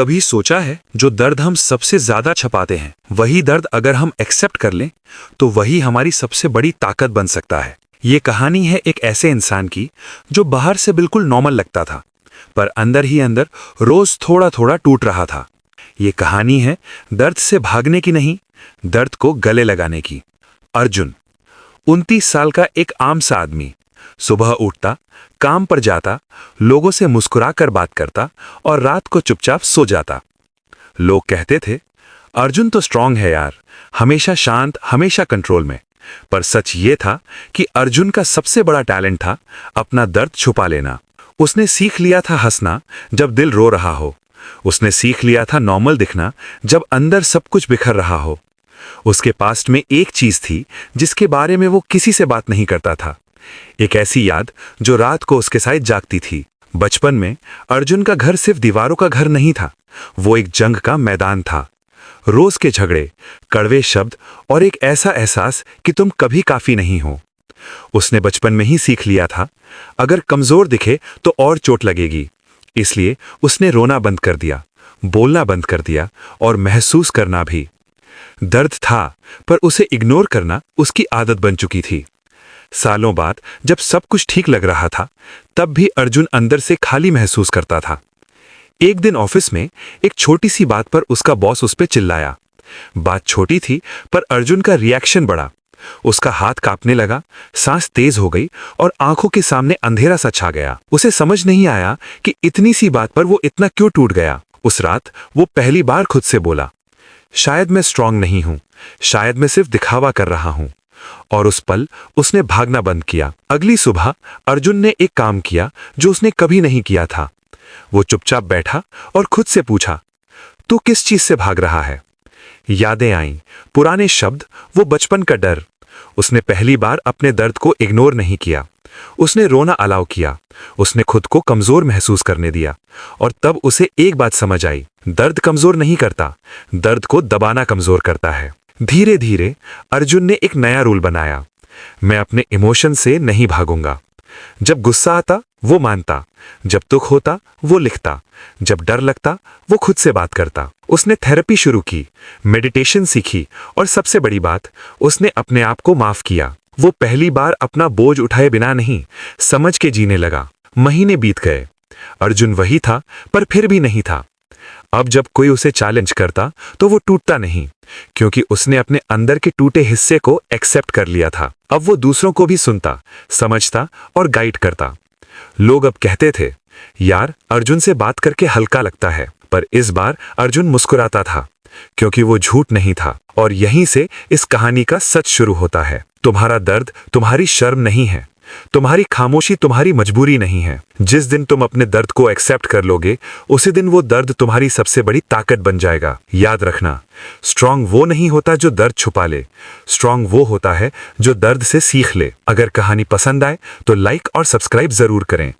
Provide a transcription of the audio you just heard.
कभी सोचा है जो दर्द हम सबसे ज्यादा छुपाते हैं, वही दर्द अगर हम एक्सेप्ट कर लें तो वही हमारी सबसे बड़ी ताकत बन सकता है। ये कहानी है एक ऐसे इंसान की जो बाहर से बिल्कुल नॉर्मल लगता था, पर अंदर ही अंदर रोज थोड़ा थोड़ा टूट रहा था। ये कहानी है दर्द से भागने की नहीं, दर्द को गले लगाने की। अर्जुन 29 साल का एक आम सा आदमी, सुबह उठता, काम पर जाता, लोगों से मुस्कुराकर बात करता और रात को चुपचाप सो जाता। लोग कहते थे अर्जुन तो स्ट्रांग है यार, हमेशा शांत, हमेशा कंट्रोल में। पर सच ये था कि अर्जुन का सबसे बड़ा टैलेंट था अपना दर्द छुपा लेना। उसने सीख लिया था हंसना जब दिल रो रहा हो। उसने सीख लिया था नॉर्मल दिखना जब अंदर सब कुछ बिखर रहा हो। उसके पास्ट में एक चीज थी जिसके बारे में वो किसी से बात नहीं करता था, एक ऐसी याद जो रात को उसके साथ जागती थी। बचपन में अर्जुन का घर सिर्फ दीवारों का घर नहीं था, वो एक जंग का मैदान था। रोज के झगड़े, कड़वे शब्द और एक ऐसा एहसास कि तुम कभी काफी नहीं हो। उसने बचपन में ही सीख लिया था अगर कमजोर दिखे तो और चोट लगेगी। इसलिए उसने रोना बंद कर दिया, बोलना बंद कर दिया और महसूस करना भी। दर्द था पर उसे इग्नोर करना उसकी आदत बन चुकी थी। सालों बाद जब सब कुछ ठीक लग रहा था, तब भी अर्जुन अंदर से खाली महसूस करता था। एक दिन ऑफिस में एक छोटी सी बात पर उसका बॉस उस पर चिल्लाया। बात छोटी थी पर अर्जुन का रिएक्शन बड़ा। उसका हाथ कांपने लगा, सांस तेज हो गई और आंखों के सामने अंधेरा सा छा गया। उसे समझ नहीं आया कि इतनी सी बात पर वो इतना क्यों टूट गया। उस रात वो पहली बार खुद से बोला, शायद मैं स्ट्रांग नहीं हूं, शायद मैं सिर्फ दिखावा कर रहा हूं। और उस पल उसने भागना बंद किया। अगली सुबह अर्जुन ने एक काम किया जो उसने कभी नहीं किया था। वो चुपचाप बैठा और खुद से पूछा, तू किस चीज से भाग रहा है? यादें आईं, पुराने शब्द, वो बचपन का डर। उसने पहली बार अपने दर्द को इग्नोर नहीं किया। उसने रोना अलाउ किया, उसने खुद को कमजोर महसूस करने दिया। और तब उसे एक बात समझ आई, दर्द कमजोर नहीं करता, दर्द को दबाना कमजोर करता है। धीरे धीरे अर्जुन ने एक नया रूल बनाया, मैं अपने इमोशन से नहीं भागूंगा। जब गुस्सा आता वो मानता, जब दुख होता वो लिखता, जब डर लगता वो खुद से बात करता। उसने थेरेपी शुरू की, मेडिटेशन सीखी और सबसे बड़ी बात, उसने अपने आप को माफ किया। वो पहली बार अपना बोझ उठाए बिना नहीं, समझ के जीने लगा। महीने बीत गए, अर्जुन वही था पर फिर भी नहीं था। अब जब कोई उसे चैलेंज करता तो वो टूटता नहीं, क्योंकि उसने अपने अंदर के टूटे हिस्से को एक्सेप्ट कर लिया था। अब वो दूसरों को भी सुनता, समझता और गाइड करता। लोग अब कहते थे, यार अर्जुन से बात करके हल्का लगता है। पर इस बार अर्जुन मुस्कुराता था, क्योंकि वो झूठ नहीं था। और यहीं से इस कहानी का सच शुरू होता है। तुम्हारा दर्द तुम्हारी शर्म नहीं है, तुम्हारी खामोशी तुम्हारी मजबूरी नहीं है। जिस दिन तुम अपने दर्द को एक्सेप्ट कर लोगे, उसी दिन वो दर्द तुम्हारी सबसे बड़ी ताकत बन जाएगा। याद रखना, स्ट्रांग वो नहीं होता जो दर्द छुपा ले, स्ट्रांग वो होता है जो दर्द से सीख ले। अगर कहानी पसंद आए तो लाइक और सब्सक्राइब जरूर करें।